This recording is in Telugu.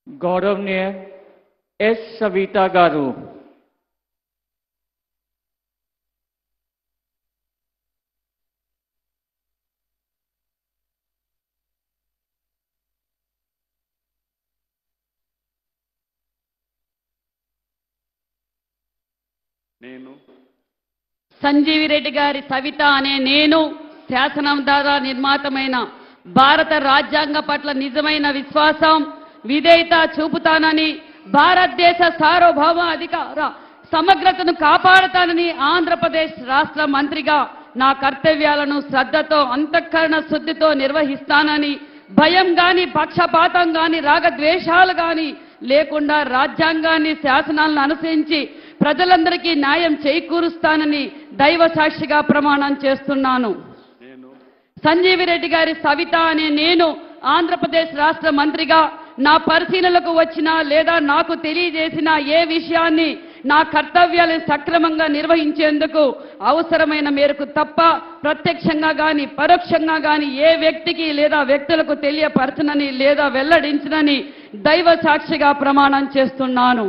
गौरवनीय एस सविता गारू। సంజీవి రెడ్డి గారి సవిత అనే నేను శాసనం ద్వారా నిర్మాతమైన భారత రాజ్యాంగ పట్ల నిజమైన విశ్వాసం విధేయత చూపుతానని భారతదేశ సార్వభౌమ అధికార సమగ్రతను కాపాడుతానని ఆంధ్రప్రదేశ్ రాష్ట్ర మంత్రిగా నా కర్తవ్యాలను శ్రద్ధతో అంతఃకరణ శుద్ధితో నిర్వహిస్తానని భయం గాని పక్షపాతం గాని రాగద్వేషాలు గాని లేకుండా రాజ్యాంగాన్ని శాసనాలను అనుసరించి ప్రజలందరికీ న్యాయం చేకూరుస్తానని దైవ సాక్షిగా ప్రమాణం చేస్తున్నాను. సంజీవి రెడ్డి గారి సవిత అనే నేను ఆంధ్రప్రదేశ్ రాష్ట్ర మంత్రిగా నా పరిశీలనకు వచ్చిన లేదా నాకు తెలియజేసిన ఏ విషయాన్ని నా కర్తవ్యాలను సక్రమంగా నిర్వహించేందుకు అవసరమైన మేరకు తప్ప ప్రత్యక్షంగా గాని పరోక్షంగా గాని ఏ వ్యక్తికి లేదా వ్యక్తులకు తెలియపరచనని లేదా వెల్లడించనని దైవ సాక్షిగా ప్రమాణం చేస్తున్నాను.